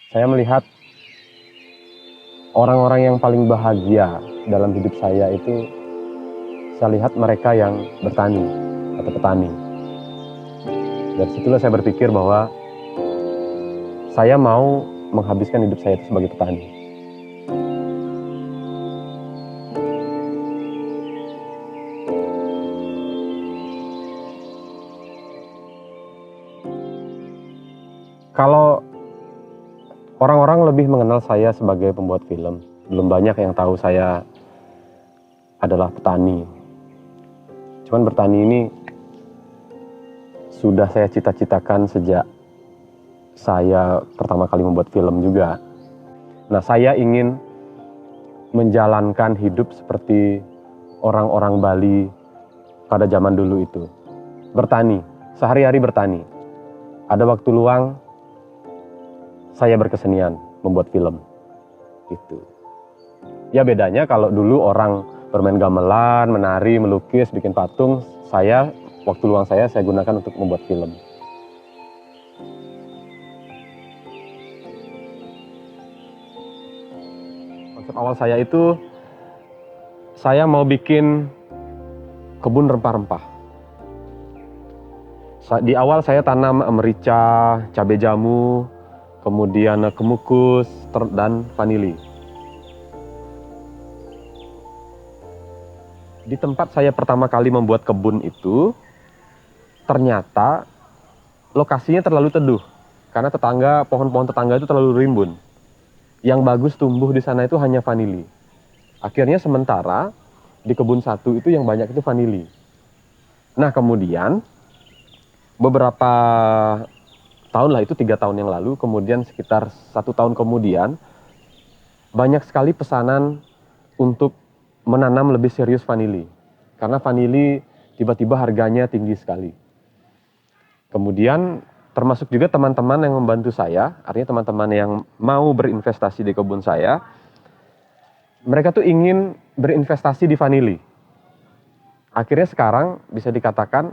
Saya melihat orang-orang yang paling bahagia dalam hidup saya itu, saya lihat mereka yang bertani atau petani. Dari situlah saya berpikir bahwa saya mau menghabiskan hidup saya itu sebagai petani. Kalau orang-orang lebih mengenal saya sebagai pembuat film, belum banyak yang tahu saya adalah petani. Cuman bertani ini sudah saya cita-citakan sejak saya pertama kali membuat film juga. Nah, saya ingin menjalankan hidup seperti orang-orang Bali pada zaman dulu itu. Bertani, sehari-hari bertani. Ada waktu luang, saya berkesenian membuat film. Gitu. Ya bedanya kalau dulu orang bermain gamelan, menari, melukis, bikin patung, waktu luang saya gunakan untuk membuat film. Konsep awal saya itu, saya mau bikin kebun rempah-rempah. Di awal saya tanam merica, cabai jamu, kemudian kemukus, dan vanili. Di tempat saya pertama kali membuat kebun itu, ternyata lokasinya terlalu teduh. Karena pohon-pohon tetangga itu terlalu rimbun. Yang bagus tumbuh di sana itu hanya vanili. Akhirnya sementara di kebun satu itu yang banyak itu vanili. Nah kemudian beberapa tahun lah, itu 3 tahun yang lalu, kemudian sekitar 1 tahun kemudian banyak sekali pesanan untuk menanam lebih serius vanili. Karena vanili tiba-tiba harganya tinggi sekali. Kemudian termasuk juga teman-teman yang membantu saya, artinya teman-teman yang mau berinvestasi di kebun saya, mereka tuh ingin berinvestasi di vanili. Akhirnya sekarang bisa dikatakan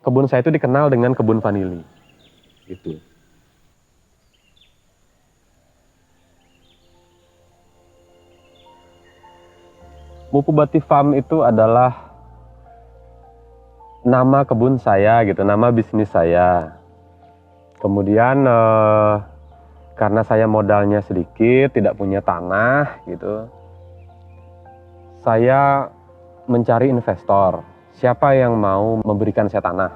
kebun saya itu dikenal dengan kebun vanili. Gitu. Mupubati Farm itu adalah nama kebun saya gitu, nama bisnis saya. Kemudian karena saya modalnya sedikit, tidak punya tanah gitu, saya mencari investor. Siapa yang mau memberikan saya tanah?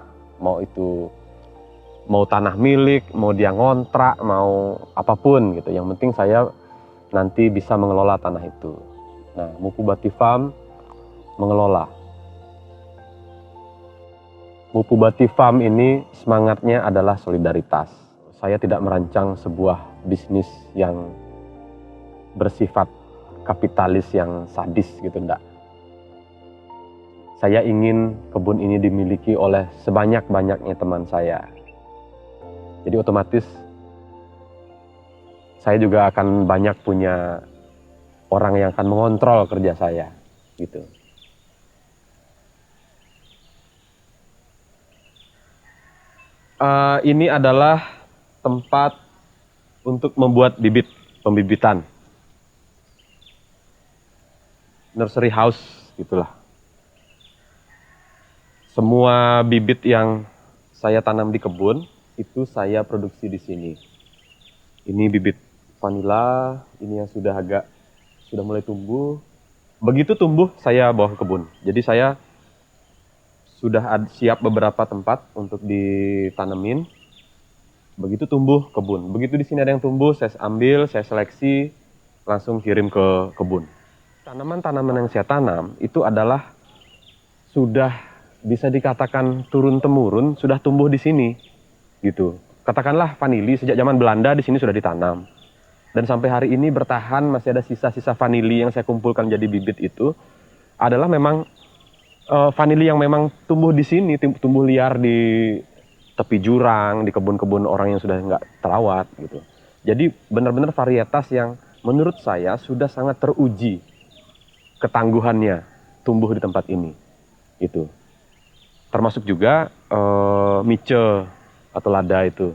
Mau tanah milik, mau dia ngontrak, mau apapun gitu. Yang penting saya nanti bisa mengelola tanah itu. Nah, Mupubati Farm mengelola. Mupubati Farm ini semangatnya adalah solidaritas. Saya tidak merancang sebuah bisnis yang bersifat kapitalis yang sadis gitu, enggak. Saya ingin kebun ini dimiliki oleh sebanyak-banyaknya teman saya. Jadi otomatis saya juga akan banyak punya orang yang akan mengontrol kerja saya gitu. Ini adalah tempat untuk membuat pembibitan. Nursery house gitulah. Semua bibit yang saya tanam di kebun itu saya produksi di sini. Ini bibit vanila, ini yang sudah mulai tumbuh. Begitu tumbuh saya bawa ke kebun. Jadi saya sudah siap beberapa tempat untuk ditanemin. Begitu tumbuh kebun. Begitu di sini ada yang tumbuh, saya ambil, saya seleksi, langsung kirim ke kebun. Tanaman-tanaman yang saya tanam itu adalah sudah bisa dikatakan turun-temurun, sudah tumbuh di sini. Gitu. Katakanlah vanili sejak zaman Belanda di sini sudah ditanam. Dan sampai hari ini bertahan, masih ada sisa-sisa vanili yang saya kumpulkan jadi bibit itu adalah memang vanili yang memang tumbuh di sini, tumbuh liar di tepi jurang, di kebun-kebun orang yang sudah nggak terawat gitu. Jadi benar-benar varietas yang menurut saya sudah sangat teruji ketangguhannya tumbuh di tempat ini. Itu. Termasuk juga mice atau lada itu,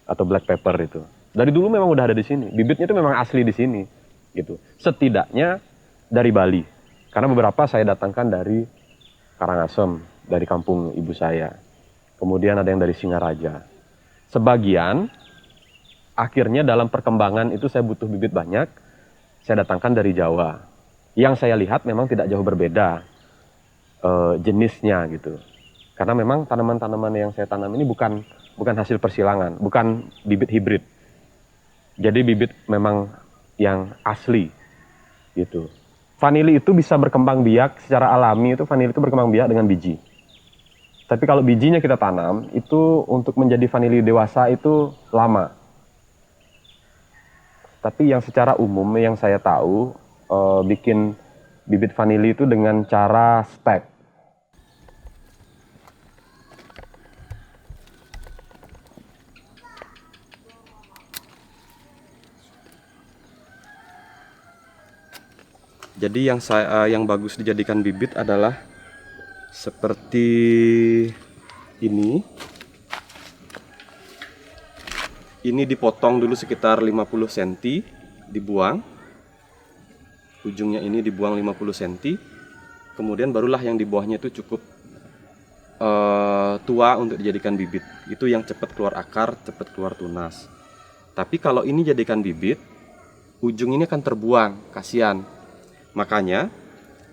atau black pepper itu. Dari dulu memang udah ada di sini. Bibitnya itu memang asli di sini, gitu. Setidaknya dari Bali. Karena beberapa saya datangkan dari Karangasem, dari kampung ibu saya. Kemudian ada yang dari Singaraja. Sebagian, akhirnya dalam perkembangan itu saya butuh bibit banyak, saya datangkan dari Jawa. Yang saya lihat memang tidak jauh berbeda jenisnya gitu. Karena memang tanaman-tanaman yang saya tanam ini bukan hasil persilangan, bukan bibit hibrid. Jadi bibit memang yang asli gitu. Vanili itu bisa berkembang biak secara alami, itu vanili itu berkembang biak dengan biji. Tapi kalau bijinya kita tanam, itu untuk menjadi vanili dewasa itu lama. Tapi yang secara umum yang saya tahu, bikin bibit vanili itu dengan cara stek. Jadi yang bagus dijadikan bibit adalah seperti ini. Ini dipotong dulu sekitar 50 cm, dibuang. Ujungnya ini dibuang 50 cm. Kemudian barulah yang di bawahnya itu cukup tua untuk dijadikan bibit. Itu yang cepat keluar akar, cepat keluar tunas. Tapi kalau ini jadikan bibit, ujung ini akan terbuang, kasihan. Makanya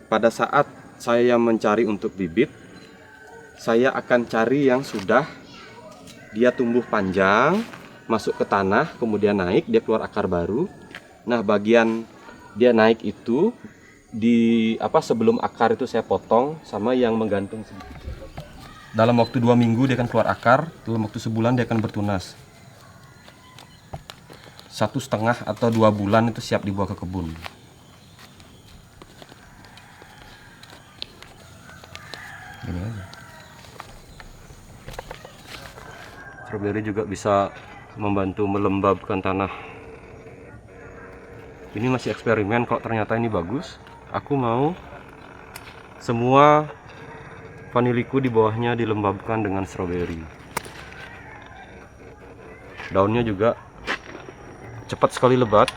pada saat saya mencari untuk bibit, saya akan cari yang sudah dia tumbuh panjang, masuk ke tanah, kemudian naik, dia keluar akar baru. Nah, bagian dia naik itu sebelum akar itu saya potong sama yang menggantung sedikit. Dalam waktu 2 minggu dia akan keluar akar, dalam waktu sebulan dia akan bertunas. 1,5 atau 2 bulan itu siap dibawa ke kebun. Ini aja. Strawberry juga bisa membantu melembabkan tanah. Ini masih eksperimen, kalau ternyata ini bagus, aku mau semua vaniliku di bawahnya dilembabkan dengan strawberry. Daunnya juga cepat sekali lebat.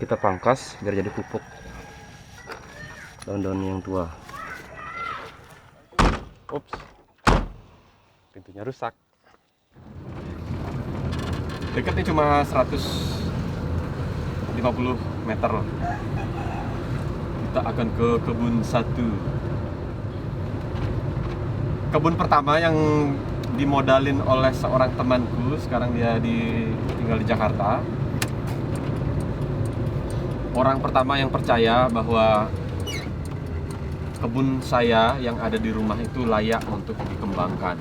Kita pangkas biar jadi pupuk daun-daun yang tua. Ups, pintunya rusak. Dekatnya cuma 150 meter. Kita akan ke kebun 1. Kebun pertama yang dimodalin oleh seorang temanku, sekarang dia tinggal di Jakarta. Orang pertama yang percaya bahwa kebun saya yang ada di rumah itu layak untuk dikembangkan.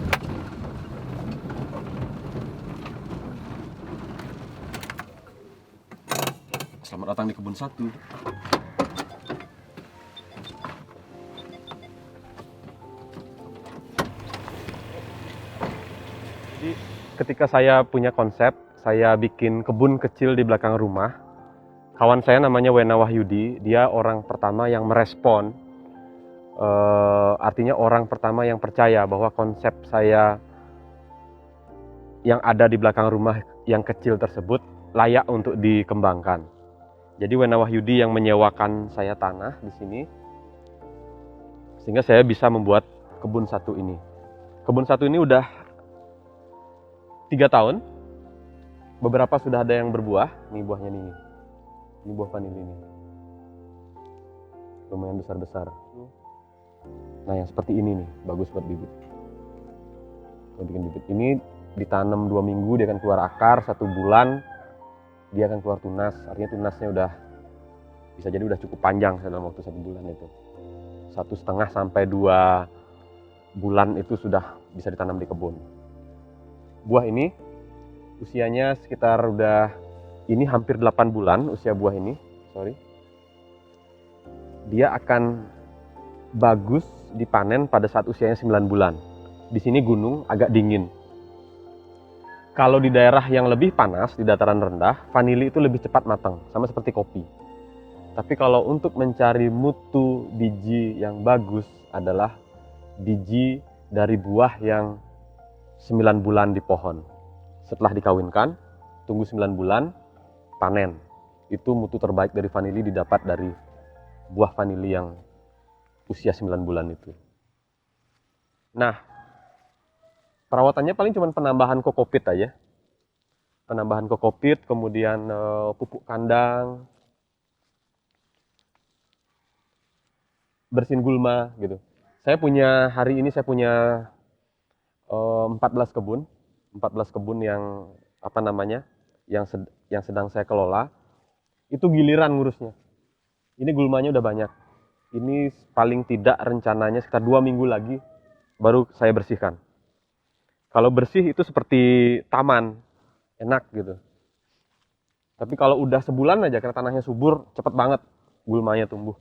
Selamat datang di kebun 1. Jadi ketika saya punya konsep, saya bikin kebun kecil di belakang rumah. Kawan saya namanya Wena Wahyudi, dia orang pertama yang merespon. Artinya orang pertama yang percaya bahwa konsep saya yang ada di belakang rumah yang kecil tersebut layak untuk dikembangkan. Jadi Wena Wahyudi yang menyewakan saya tanah di sini, sehingga saya bisa membuat kebun 1 ini. Kebun 1 ini udah 3 tahun. Beberapa sudah ada yang berbuah. Ini buahnya nih. Ini buah vanili ini. Lumayan besar-besar. Nah, yang seperti ini nih, bagus buat bibit. Kalau bikin bibit ini ditanam 2 minggu, dia akan keluar akar. 1 bulan dia akan keluar tunas. Artinya tunasnya udah bisa jadi udah cukup panjang dalam waktu 1 bulan itu. 1,5 sampai 2 bulan itu sudah bisa ditanam di kebun. Buah ini usianya sekitar ini hampir 8 bulan usia buah ini. Dia akan bagus dipanen pada saat usianya 9 bulan. Di sini gunung agak dingin. Kalau di daerah yang lebih panas, di dataran rendah, vanili itu lebih cepat matang, sama seperti kopi. Tapi kalau untuk mencari mutu biji yang bagus adalah biji dari buah yang 9 bulan di pohon. Setelah dikawinkan, tunggu 9 bulan, panen. Itu mutu terbaik dari vanili didapat dari buah vanili yang usia 9 bulan itu. Nah, perawatannya paling cuma penambahan kokopit aja. Penambahan kokopit, kemudian pupuk kandang, bersihin gulma gitu. Hari ini saya punya 14 kebun. 14 kebun yang apa namanya? Yang sedang saya kelola. Itu giliran ngurusnya. Ini gulmanya udah banyak. Ini paling tidak rencananya sekitar 2 minggu lagi baru saya bersihkan. Kalau bersih itu seperti taman, enak gitu. Tapi kalau udah sebulan aja karena tanahnya subur, cepet banget gulmanya tumbuh.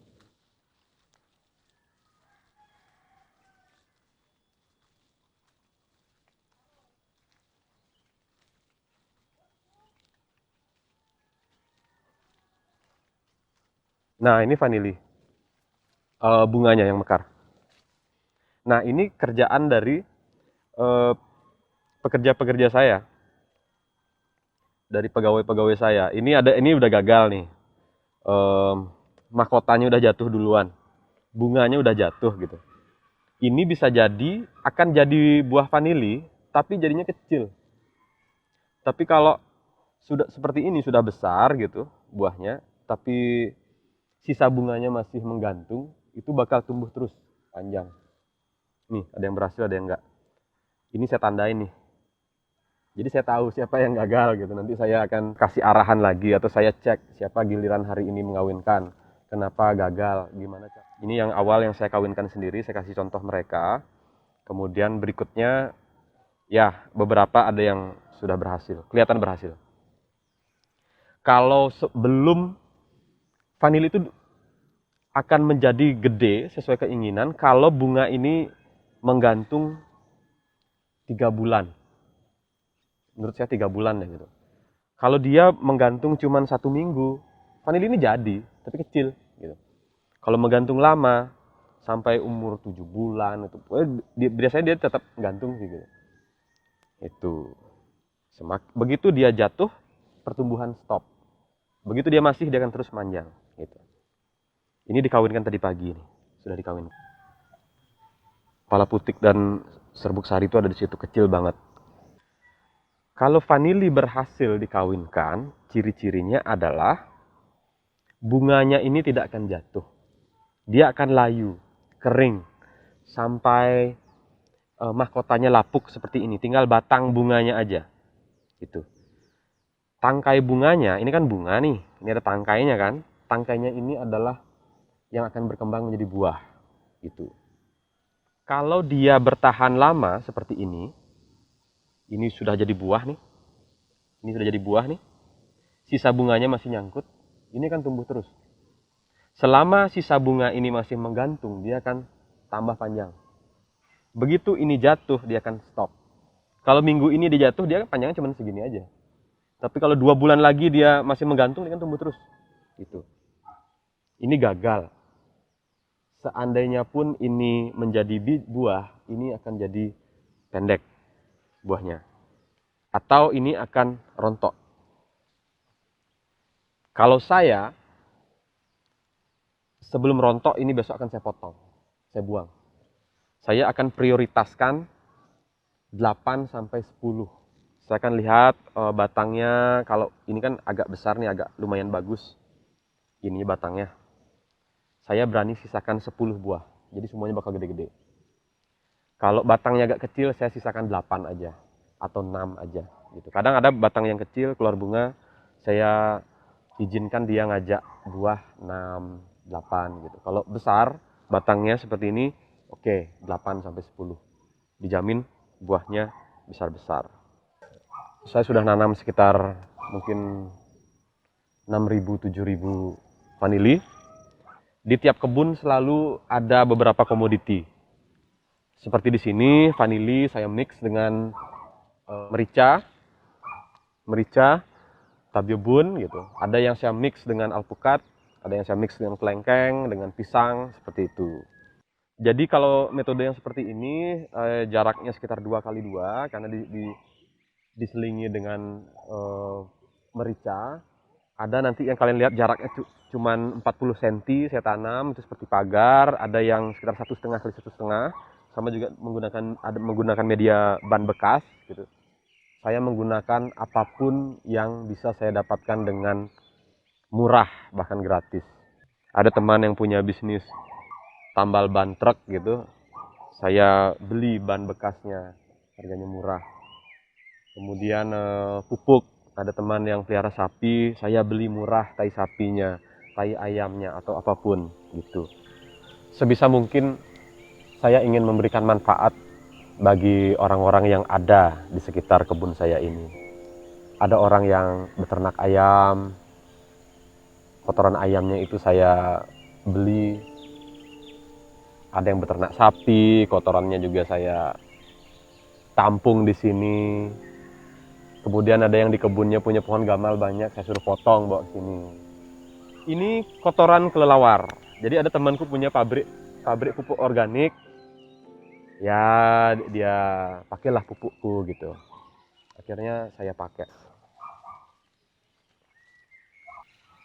Nah, ini vanili. Bunganya yang mekar. Nah, ini kerjaan dari eh, pekerja-pekerja saya, dari pegawai-pegawai saya. Ini udah gagal nih. Em, Mahkotanya udah jatuh duluan, bunganya udah jatuh gitu. Ini bisa jadi akan jadi buah vanili, tapi jadinya kecil. Tapi kalau sudah seperti ini sudah besar gitu buahnya, tapi sisa bunganya masih menggantung, itu bakal tumbuh terus panjang. Nih, ada yang berhasil, ada yang enggak. Ini saya tandain nih. Jadi saya tahu siapa yang gagal gitu. Nanti saya akan kasih arahan lagi atau saya cek siapa giliran hari ini mengawinkan. Kenapa gagal, gimana. Ini yang awal yang saya kawinkan sendiri, saya kasih contoh mereka. Kemudian berikutnya, ya beberapa ada yang sudah berhasil, kelihatan berhasil. Kalau sebelum vanili itu akan menjadi gede sesuai keinginan kalau bunga ini menggantung 3 bulan. Menurut saya 3 bulan ya gitu. Kalau dia menggantung cuma 1 minggu, vanili ini jadi, tapi kecil gitu. Kalau menggantung lama, sampai umur 7 bulan, itu biasanya dia tetap gantung sih gitu. Itu. Begitu dia jatuh, pertumbuhan stop. Begitu dia masih, dia akan terus manjang. Gitu. Ini dikawinkan tadi pagi nih, sudah dikawinkan. Pala putik dan serbuk sari itu ada di situ, kecil banget. Kalau vanili berhasil dikawinkan, ciri-cirinya adalah bunganya ini tidak akan jatuh. Dia akan layu, kering, sampai mahkotanya lapuk seperti ini. Tinggal batang bunganya aja. Gitu. Tangkai bunganya, ini kan bunga nih. Ini ada tangkainya kan. Tangkainya ini adalah yang akan berkembang menjadi buah. Gitu. Kalau dia bertahan lama seperti ini sudah jadi buah nih. Ini sudah jadi buah nih. Sisa bunganya masih nyangkut. Ini kan tumbuh terus. Selama sisa bunga ini masih menggantung, dia akan tambah panjang. Begitu ini jatuh, dia akan stop. Kalau minggu ini dia jatuh, dia panjangnya cuma segini aja. Tapi kalau 2 bulan lagi dia masih menggantung, dia kan tumbuh terus. Gitu. Ini gagal. Seandainya pun ini menjadi buah, ini akan jadi pendek buahnya. Atau ini akan rontok. Kalau saya, sebelum rontok ini besok akan saya potong. Saya buang. Saya akan prioritaskan 8 sampai 10. Saya akan lihat batangnya, kalau ini kan agak besar nih, agak lumayan bagus. Ini batangnya. Saya berani sisakan 10 buah. Jadi semuanya bakal gede-gede. Kalau batangnya agak kecil, saya sisakan 8 aja. Atau 6 aja. Gitu. Kadang ada batang yang kecil, keluar bunga, saya izinkan dia ngajak buah 6, 8 gitu. Kalau besar, batangnya seperti ini, oke, 8 sampai 10. Dijamin buahnya besar-besar. Saya sudah nanam sekitar mungkin 6.000, 7.000 vanili. Di tiap kebun selalu ada beberapa komoditi. Seperti di sini, vanili saya mix dengan merica, tabiobun gitu. Ada yang saya mix dengan alpukat, ada yang saya mix dengan kelengkeng, dengan pisang, seperti itu. Jadi kalau metode yang seperti ini jaraknya sekitar 2 kali 2 karena diselingi dengan merica. Ada nanti yang kalian lihat jaraknya cuman 40 cm saya tanam, itu seperti pagar. Ada yang sekitar 1,5 kali 1,5, sama juga menggunakan media ban bekas gitu. Saya menggunakan apapun yang bisa saya dapatkan dengan murah, bahkan gratis. Ada teman yang punya bisnis tambal ban truk gitu, saya beli ban bekasnya, harganya murah. Kemudian pupuk, ada teman yang pelihara sapi, saya beli murah tai sapinya, tai ayamnya, atau apapun gitu. Sebisa mungkin saya ingin memberikan manfaat bagi orang-orang yang ada di sekitar kebun saya ini. Ada orang yang beternak ayam, kotoran ayamnya itu saya beli. Ada yang beternak sapi, kotorannya juga saya tampung di sini. Kemudian ada yang di kebunnya punya pohon gamal banyak, saya suruh potong bawa ke sini. Ini kotoran kelelawar. Jadi ada temanku punya pabrik pupuk organik. Ya dia pakailah pupukku gitu. Akhirnya saya pakai.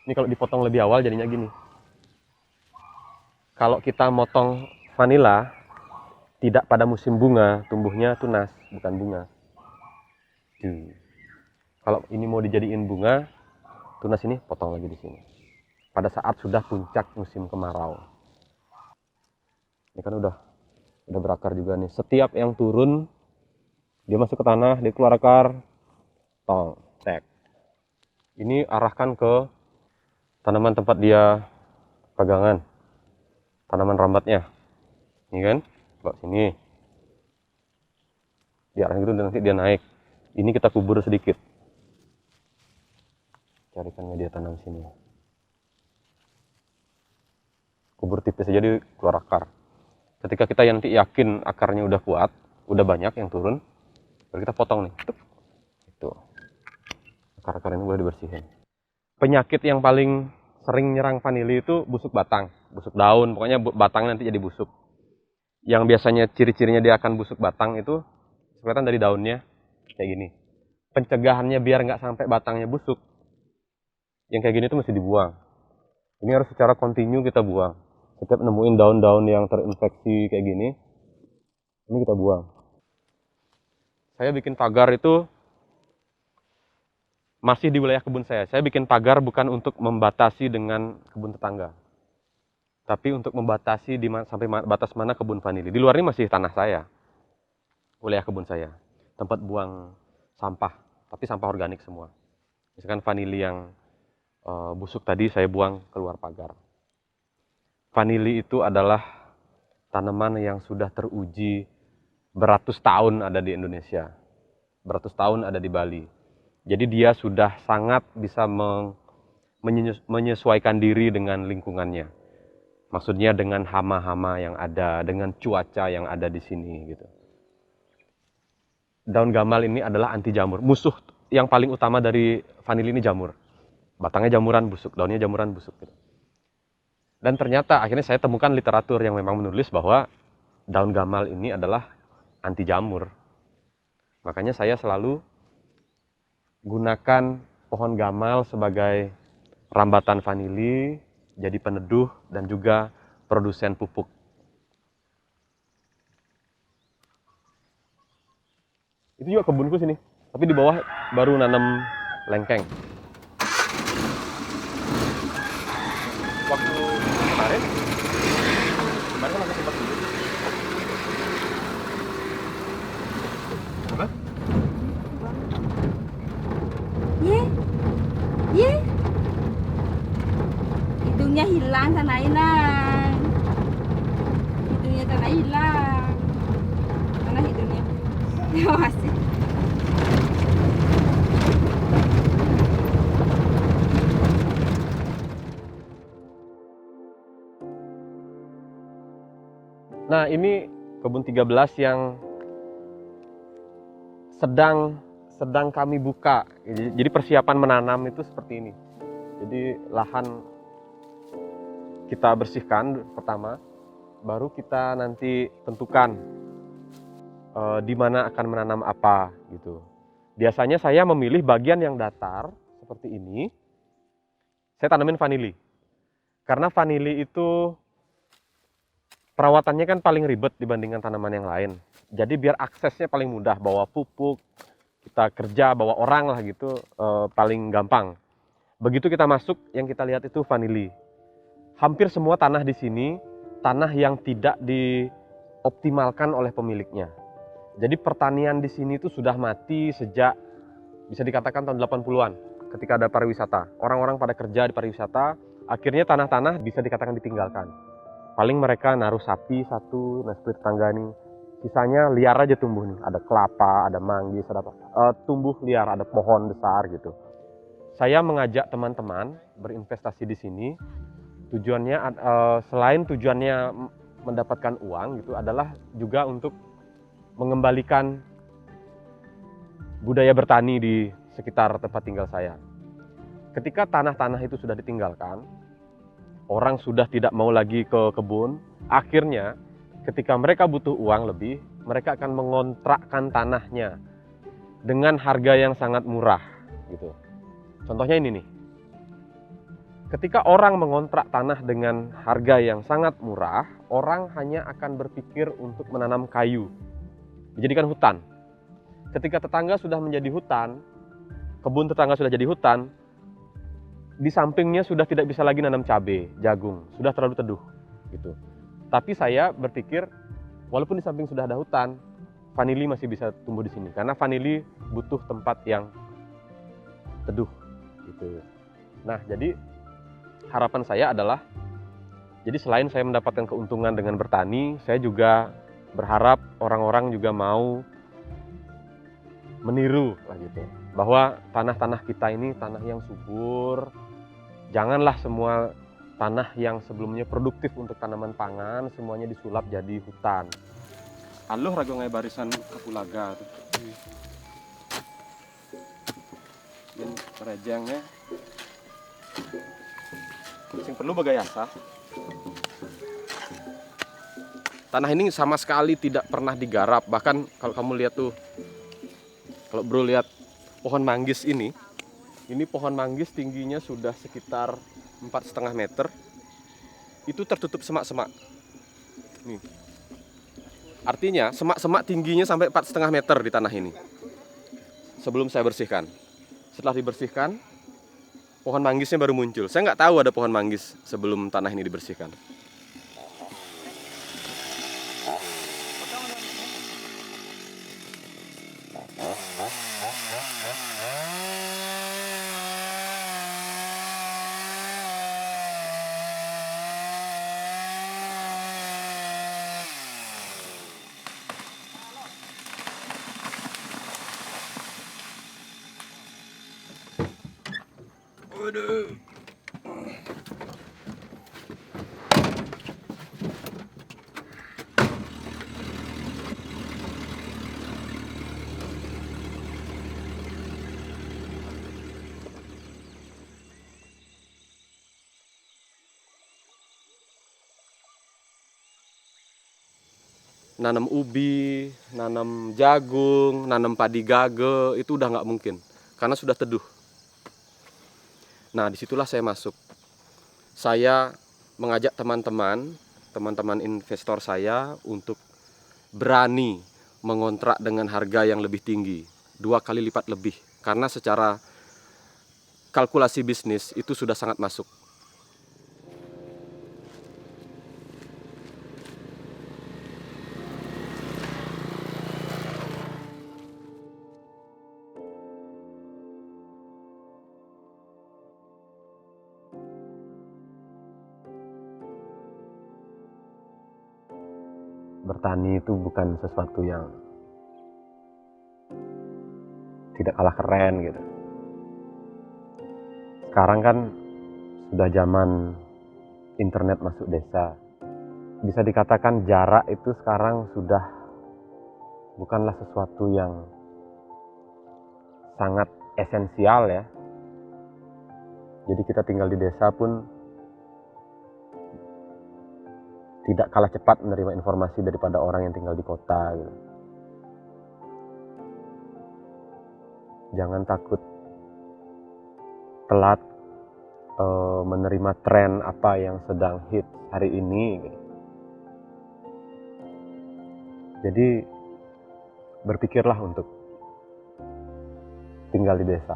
Ini kalau dipotong lebih awal jadinya gini. Kalau kita motong vanila tidak pada musim bunga, tumbuhnya tunas, bukan bunga. Kalau ini mau dijadiin bunga, tunas ini potong lagi di sini. Pada saat sudah puncak musim kemarau. Ini kan udah berakar juga nih. Setiap yang turun, dia masuk ke tanah, dia keluar akar, tong, tek. Ini arahkan ke tanaman tempat dia pegangan, tanaman rambatnya. Ini kan, bawa sini. Diarahkan gitu, nanti dia naik. Ini kita kubur sedikit. Carikan media tanam sini. Kubur tipis aja, dia keluar akar. Ketika kita nanti yakin akarnya udah kuat, udah banyak yang turun, baru kita potong nih. Itu. Akar-akar ini boleh dibersihin. Penyakit yang paling sering nyerang vanili itu busuk batang, busuk daun, pokoknya batang nanti jadi busuk. Yang biasanya ciri-cirinya dia akan busuk batang itu kelihatan dari daunnya kayak gini. Pencegahannya biar nggak sampai batangnya busuk, yang kayak gini tuh mesti dibuang. Ini harus secara kontinu kita buang. Setiap nemuin daun-daun yang terinfeksi kayak gini, ini kita buang. Saya bikin pagar itu masih di wilayah kebun saya. Saya bikin pagar bukan untuk membatasi dengan kebun tetangga, tapi untuk membatasi sampai batas mana kebun vanili. Di luar ini masih tanah saya, wilayah kebun saya, tempat buang sampah, tapi sampah organik semua. Misalkan vanili yang busuk tadi saya buang keluar pagar. Vanili itu adalah tanaman yang sudah teruji beratus tahun ada di Indonesia, beratus tahun ada di Bali. Jadi dia sudah sangat bisa menyesuaikan diri dengan lingkungannya. Maksudnya dengan hama-hama yang ada, dengan cuaca yang ada di sini gitu. Daun gamal ini adalah anti jamur. Musuh yang paling utama dari vanili ini jamur. Batangnya jamuran busuk, daunnya jamuran busuk gitu. Dan ternyata akhirnya saya temukan literatur yang memang menulis bahwa daun gamal ini adalah anti jamur. Makanya saya selalu gunakan pohon gamal sebagai rambatan vanili, jadi peneduh dan juga produsen pupuk. Itu juga kebunku sini, tapi di bawah baru nanam lengkeng. Waktu kemarin kan aku sempat dulu. Apa? Ye, hidungnya hilang tanah hilang, hidungnya tanah hilang, mana hidungnya? Masih. Nah, ini kebun 13 yang sedang kami buka. Jadi persiapan menanam itu seperti ini. Jadi lahan kita bersihkan pertama, baru kita nanti tentukan di mana akan menanam apa gitu. Biasanya saya memilih bagian yang datar seperti ini. Saya tanamin vanili. Karena vanili itu perawatannya kan paling ribet dibandingkan tanaman yang lain. Jadi biar aksesnya paling mudah, bawa pupuk, kita kerja, bawa orang lah gitu, paling gampang. Begitu kita masuk, yang kita lihat itu vanili. Hampir semua tanah di sini, tanah yang tidak dioptimalkan oleh pemiliknya. Jadi pertanian di sini itu sudah mati sejak bisa dikatakan tahun 80-an ketika ada pariwisata. Orang-orang pada kerja di pariwisata, akhirnya tanah-tanah bisa dikatakan ditinggalkan. Paling mereka naruh sapi satu, nah seperti tetangga nih. Sisanya liar aja tumbuh nih. Ada kelapa, ada manggis, ada apa. Tumbuh liar, ada pohon besar gitu. Saya mengajak teman-teman berinvestasi di sini. Tujuannya selain tujuannya mendapatkan uang gitu adalah juga untuk mengembalikan budaya bertani di sekitar tempat tinggal saya. Ketika tanah-tanah itu sudah ditinggalkan, orang sudah tidak mau lagi ke kebun, akhirnya ketika mereka butuh uang lebih, mereka akan mengontrakkan tanahnya dengan harga yang sangat murah gitu. Contohnya ini nih. Ketika orang mengontrak tanah dengan harga yang sangat murah, orang hanya akan berpikir untuk menanam kayu, dijadikan hutan. Ketika tetangga sudah menjadi hutan, kebun tetangga sudah jadi hutan, di sampingnya sudah tidak bisa lagi nanam cabai, jagung, sudah terlalu teduh gitu. Tapi saya berpikir, walaupun di samping sudah ada hutan, vanili masih bisa tumbuh di sini karena vanili butuh tempat yang teduh gitu. Nah, jadi harapan saya adalah, jadi selain saya mendapatkan keuntungan dengan bertani, saya juga berharap orang-orang juga mau meniru lah gitu. Bahwa tanah-tanah kita ini tanah yang subur. Janganlah semua tanah yang sebelumnya produktif untuk tanaman pangan, semuanya disulap jadi hutan. Aluh ragongai barisan kapulaga tuh. Dan rejengnya yang perlu bagayasa. Tanah ini sama sekali tidak pernah digarap. Bahkan kalau kamu lihat tuh, kalau bro lihat pohon manggis ini pohon manggis tingginya sudah sekitar 4,5 meter. Itu tertutup semak-semak. Nih. Artinya semak-semak tingginya sampai 4,5 meter di tanah ini. Sebelum saya bersihkan. Setelah dibersihkan, pohon manggisnya baru muncul. Saya nggak tahu ada pohon manggis sebelum tanah ini dibersihkan. Waduh. Nanam ubi, nanam jagung, nanam padi gage itu udah nggak mungkin karena sudah teduh. Nah, disitulah saya masuk. Saya mengajak teman-teman investor saya untuk berani mengontrak dengan harga yang lebih tinggi, 2 kali lipat lebih, karena secara kalkulasi bisnis itu sudah sangat masuk. Bertani itu bukan sesuatu yang tidak kalah keren gitu. Sekarang kan sudah zaman internet masuk desa. Bisa dikatakan jarak itu sekarang sudah bukanlah sesuatu yang sangat esensial ya. Jadi kita tinggal di desa pun tidak kalah cepat menerima informasi daripada orang yang tinggal di kota gitu. Jangan takut telat menerima tren apa yang sedang hit hari ini. Jadi berpikirlah untuk tinggal di desa.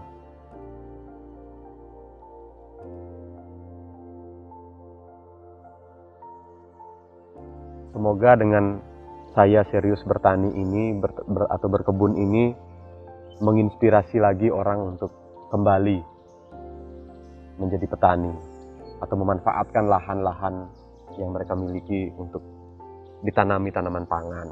Semoga dengan saya serius bertani ini atau berkebun ini menginspirasi lagi orang untuk kembali menjadi petani atau memanfaatkan lahan-lahan yang mereka miliki untuk ditanami tanaman pangan.